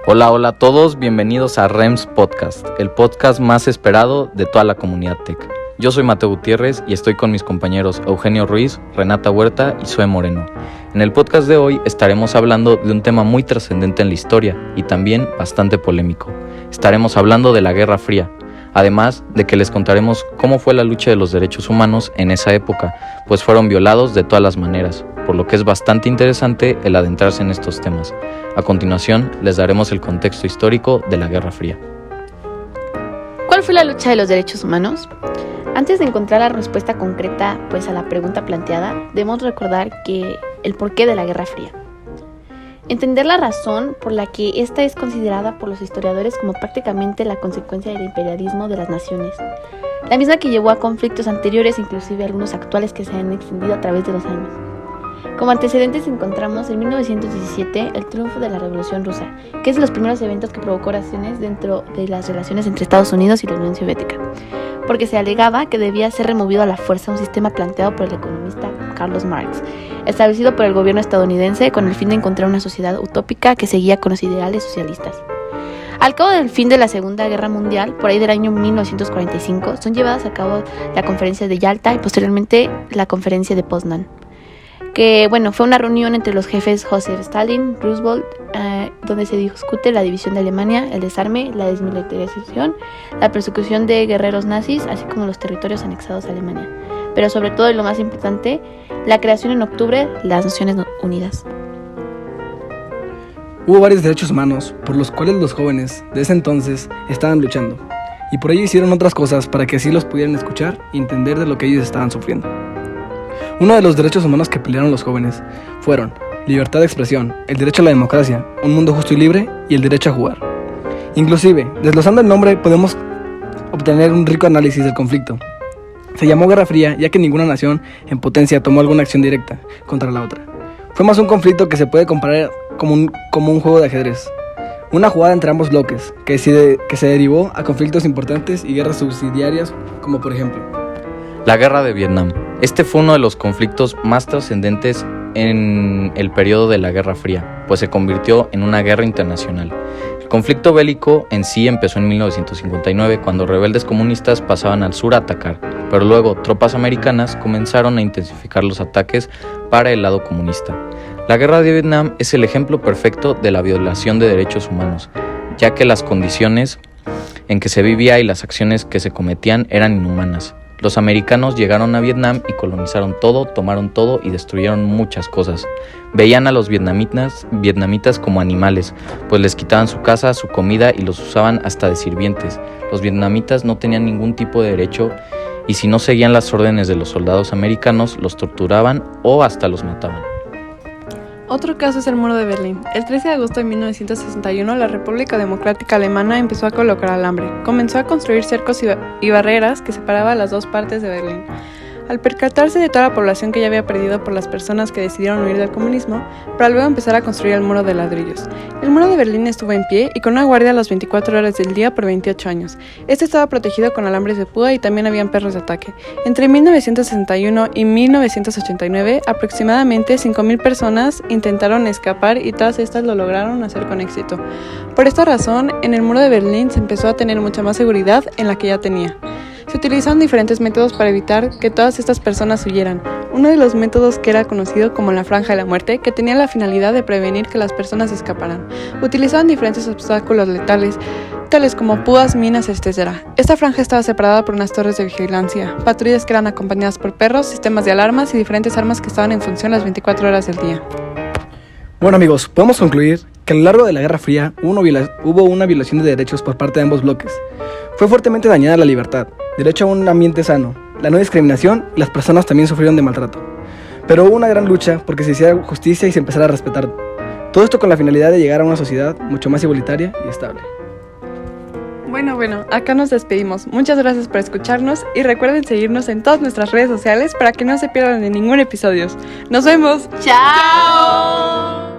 Hola a todos, bienvenidos a REMS Podcast, el podcast más esperado de toda la comunidad tech. Yo soy Mateo Gutiérrez y estoy con mis compañeros Eugenio Ruiz, Renata Huerta y Zoe Moreno. En el podcast de hoy estaremos hablando de un tema muy trascendente en la historia y también bastante polémico. Estaremos hablando de la Guerra Fría, además de que les contaremos cómo fue la lucha de los derechos humanos en esa época, pues fueron violados de todas las maneras, por lo que es bastante interesante el adentrarse en estos temas. A continuación, les daremos el contexto histórico de la Guerra Fría. ¿Cuál fue la lucha de los derechos humanos? Antes de encontrar la respuesta concreta a la pregunta planteada, debemos recordar el porqué de la Guerra Fría. Entender la razón por la que esta es considerada por los historiadores como prácticamente la consecuencia del imperialismo de las naciones, la misma que llevó a conflictos anteriores, inclusive algunos actuales que se han extendido a través de los años. Como antecedentes encontramos en 1917 el triunfo de la Revolución Rusa, que es de los primeros eventos que provocó oraciones dentro de las relaciones entre Estados Unidos y la Unión Soviética, porque se alegaba que debía ser removido a la fuerza un sistema planteado por el economista Carlos Marx, establecido por el gobierno estadounidense con el fin de encontrar una sociedad utópica que seguía con los ideales socialistas. Al cabo del fin de la Segunda Guerra Mundial, por ahí del año 1945, son llevadas a cabo la Conferencia de Yalta y posteriormente la Conferencia de Potsdam, que fue una reunión entre los jefes Joseph Stalin, Roosevelt, donde se discute la división de Alemania, el desarme, la desmilitarización, la persecución de guerreros nazis, así como los territorios anexados a Alemania. Pero sobre todo, y lo más importante, la creación en octubre de las Naciones Unidas. Hubo varios derechos humanos por los cuales los jóvenes de ese entonces estaban luchando, y por ello hicieron otras cosas para que así los pudieran escuchar y entender de lo que ellos estaban sufriendo. Uno de los derechos humanos que pelearon los jóvenes fueron libertad de expresión, el derecho a la democracia, un mundo justo y libre y el derecho a jugar. Inclusive, desglosando el nombre podemos obtener un rico análisis del conflicto. Se llamó Guerra Fría ya que ninguna nación en potencia tomó alguna acción directa contra la otra. Fue más un conflicto que se puede comparar como un juego de ajedrez. Una jugada entre ambos bloques que se derivó a conflictos importantes y guerras subsidiarias como por ejemplo la Guerra de Vietnam. Este fue uno de los conflictos más trascendentes en el periodo de la Guerra Fría, pues se convirtió en una guerra internacional. El conflicto bélico en sí empezó en 1959, cuando rebeldes comunistas pasaban al sur a atacar, pero luego tropas americanas comenzaron a intensificar los ataques para el lado comunista. La Guerra de Vietnam es el ejemplo perfecto de la violación de derechos humanos, ya que las condiciones en que se vivía y las acciones que se cometían eran inhumanas. Los americanos llegaron a Vietnam y colonizaron todo, tomaron todo y destruyeron muchas cosas. Veían a los vietnamitas como animales, pues les quitaban su casa, su comida y los usaban hasta de sirvientes. Los vietnamitas no tenían ningún tipo de derecho y si no seguían las órdenes de los soldados americanos, los torturaban o hasta los mataban. Otro caso es el Muro de Berlín. El 13 de agosto de 1961, la República Democrática Alemana empezó a colocar alambre. Comenzó a construir cercos y barreras que separaban las dos partes de Berlín. Al percatarse de toda la población que ya había perdido por las personas que decidieron huir del comunismo, para luego empezar a construir el muro de ladrillos. El muro de Berlín estuvo en pie y con una guardia a las 24 horas del día por 28 años. Este estaba protegido con alambres de púa y también habían perros de ataque. Entre 1961 y 1989, aproximadamente 5.000 personas intentaron escapar y todas estas lo lograron hacer con éxito. Por esta razón, en el muro de Berlín se empezó a tener mucha más seguridad en la que ya tenía. Se utilizaron diferentes métodos para evitar que todas estas personas huyeran. Uno de los métodos que era conocido como la Franja de la Muerte, que tenía la finalidad de prevenir que las personas escaparan. Utilizaban diferentes obstáculos letales, tales como púas, minas, etc. Esta franja estaba separada por unas torres de vigilancia, patrullas que eran acompañadas por perros, sistemas de alarmas y diferentes armas que estaban en función las 24 horas del día. Bueno amigos, podemos concluir que a lo largo de la Guerra Fría hubo una violación de derechos por parte de ambos bloques. Fue fuertemente dañada la libertad, derecho a un ambiente sano, la no discriminación y las personas también sufrieron de maltrato. Pero hubo una gran lucha porque se hiciera justicia y se empezara a respetar. Todo esto con la finalidad de llegar a una sociedad mucho más igualitaria y estable. Bueno, acá nos despedimos. Muchas gracias por escucharnos y recuerden seguirnos en todas nuestras redes sociales para que no se pierdan de ningún episodio. ¡Nos vemos! ¡Chao!